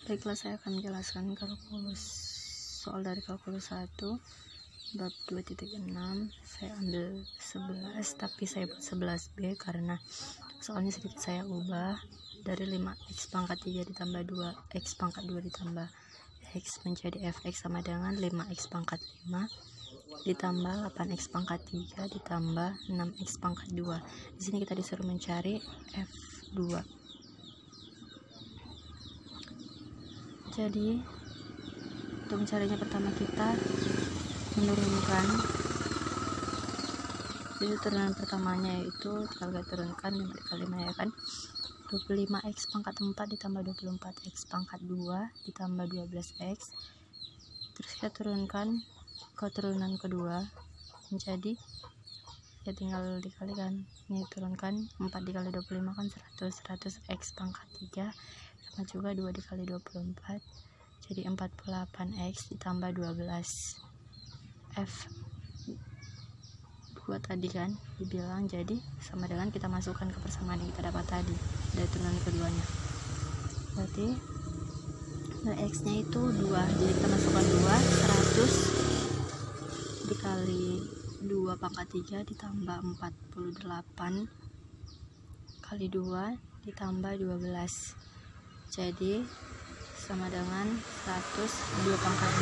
Baiklah, saya akan menjelaskan kalkulus soal dari kalkulus 1 bab 2.6. Saya ambil 11, tapi saya buat 11b karena soalnya sedikit saya ubah dari 5x pangkat 3 ditambah 2x pangkat 2 ditambah x menjadi fx sama dengan 5x pangkat 5 ditambah 8x pangkat 3 ditambah 6x pangkat 2. Di sini kita disuruh mencari f2. Jadi untuk mencarinya, pertama kita menurunkan. Jadi turunan pertamanya yaitu kita turunkan 5 dikali 5 ya kan, 25x pangkat 4 ditambah 24x pangkat 2 ditambah 12x. Terus kita turunkan ke turunan kedua menjadi, ya tinggal dikalikan, ini turunkan 4 dikali 25 kan 100x pangkat 3 sama juga 2 dikali 24 jadi 48x ditambah 12 f2 tadi kan dibilang, jadi sama dengan kita masukkan ke persamaan yang kita dapat tadi dari turunan keduanya. Berarti x nya itu 2, jadi kita masukkan 2, 100 dikali 2 pangkat 3 ditambah 48 kali 2 ditambah 12, jadi sama dengan 100, 2 pangkat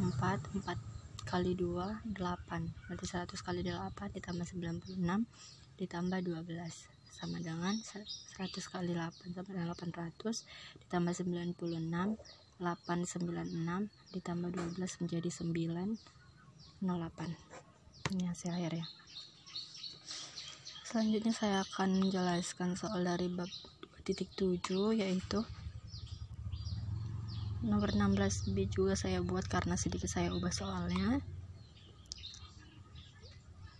2 4 kali 2 8, berarti 100 kali 8 ditambah 96 ditambah 12 sama dengan 100 kali 8 sama dengan 800 ditambah 96 896 ditambah 12 menjadi 908. Ini hasil akhir ya. Selanjutnya saya akan menjelaskan soal dari bab 2.7 yaitu nomor 16b juga saya buat karena sedikit saya ubah soalnya,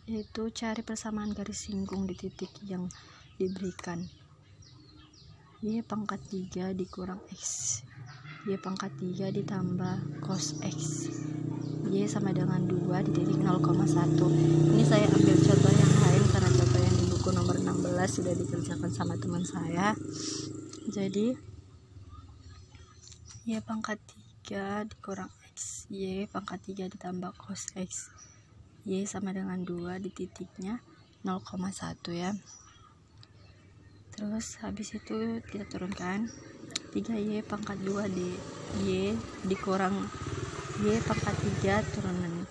yaitu cari persamaan garis singgung di titik yang diberikan. Y pangkat 3 dikurang x, y pangkat 3 ditambah cos x, y sama dengan 2 di titik 0,1. Ini saya ambil contoh yang lain karena contoh yang di buku nomor 16 sudah dikerjakan sama teman saya. Jadi y pangkat 3 dikurang x, y pangkat 3 ditambah cos x, y sama dengan 2 di titiknya 0,1 ya. Terus habis itu kita turunkan 3y pangkat 2 di y dikurang y pangkat 3 turunan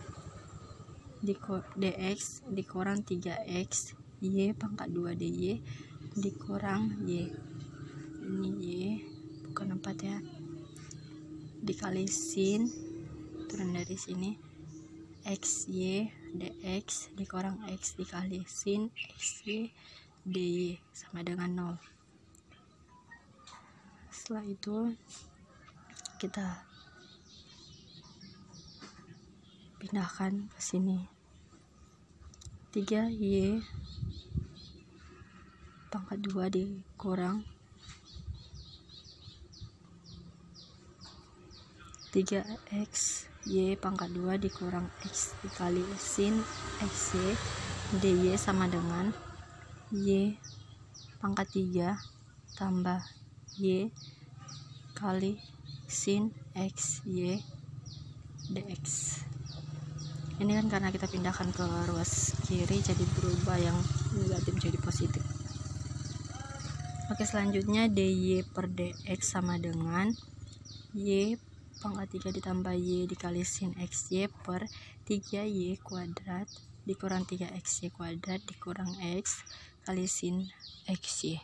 dx dikurang 3x, y pangkat 2 dy dikurang y, ini y bukan 4 ya, dikali sin turun dari sini xy dx dikurang x dikali sin xy dy sama dengan 0. Setelah itu kita pindahkan ke sini, 3y pangkat 2 dikurang 3x, y pangkat 2 dikurang x dikali sin xy dy sama dengan y pangkat 3 tambah y kali sin xy dx. Ini kan karena kita pindahkan ke ruas kiri jadi berubah yang negatif jadi positif. Oke, selanjutnya dy per dx sama dengan y pangkat 3 ditambah y dikali sin xy per 3y kuadrat dikurang 3xy kuadrat dikurang x kali sin xy.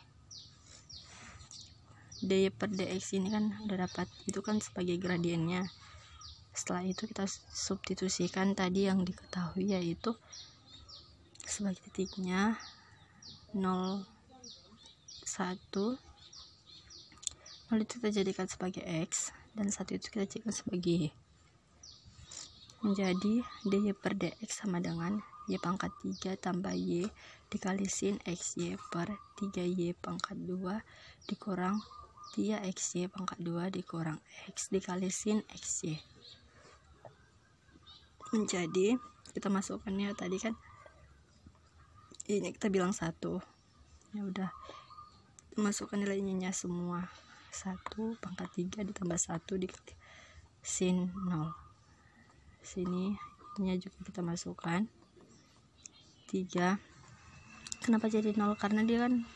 dy per dx ini kan udah dapat, itu kan sebagai gradiennya. Setelah itu kita substitusikan tadi yang diketahui yaitu sebagai titiknya 0 1, 0 itu kita jadikan sebagai x dan 1 itu kita jadikan sebagai y. Menjadi dy per dx sama dengan y pangkat 3 tambah y dikali sin xy per 3y pangkat 2 dikurang 3xy pangkat 2 dikurang x dikali sin xy. Menjadi kita masukkannya tadi kan ini kita bilang 1, ya udah masukkan nilainya semua 1 pangkat 3 ditambah 1 dikali sin 0. Sini nya juga kita masukkan 3. Kenapa jadi 0? Karena dia kan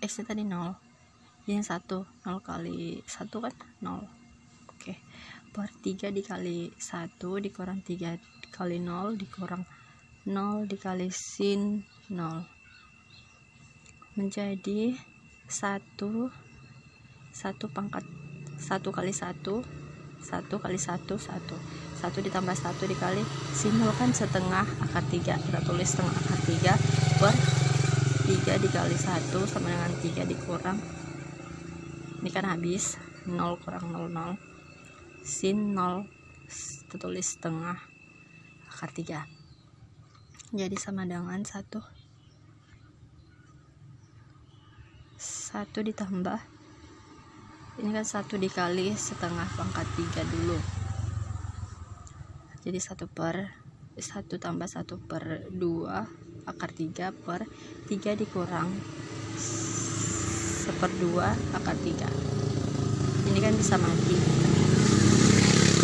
x nya tadi 0, yang 1 0 kali 1 kan 0. Oke, per 3 dikali 1 dikurang 3 dikali 0 dikurang 0 dikali sin 0 menjadi 1 pangkat 1 kali 1 kali 1 ditambah 1 dikali sin 0 kan setengah akar 3, kita tulis setengah akar 3 per 3 dikali 1 sama dengan 3 dikurang, ini kan habis 0 kurang 0 sin 0 kita tulis setengah akar 3, jadi sama dengan 1 ditambah ini kan 1 dikali setengah pangkat 3 dulu, jadi 1 tambah 1 per 2 akar 3 per 3 dikurang 1/2 akar 3, ini kan bisa mati,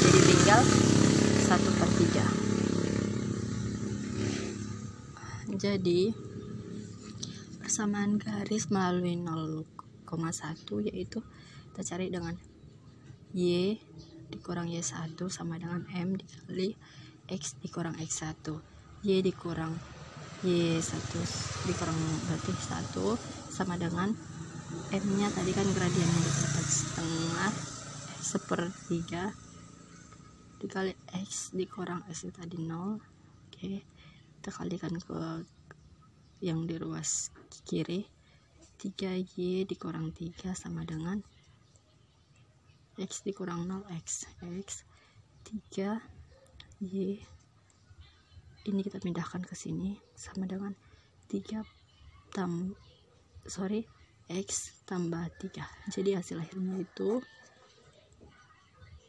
jadi tinggal 1/3. Jadi persamaan garis melalui 0,1 yaitu kita cari dengan y dikurang y1 sama dengan m dikali x dikurang x1, y dikurang y1 dikurang berarti 1 sama dengan m nya tadi kan gradiennya dapat setengah 1/3 dikali x dikurang x tadi 0. Oke, kita kalikan ke yang di ruas kiri, 3y dikurang 3 sama dengan x dikurang 0 x 3y ini kita pindahkan ke sini sama dengan x tambah 3. Jadi hasil akhirnya itu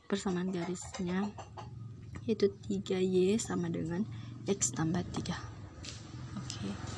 persamaan garisnya yaitu 3y sama dengan x tambah 3. Oke.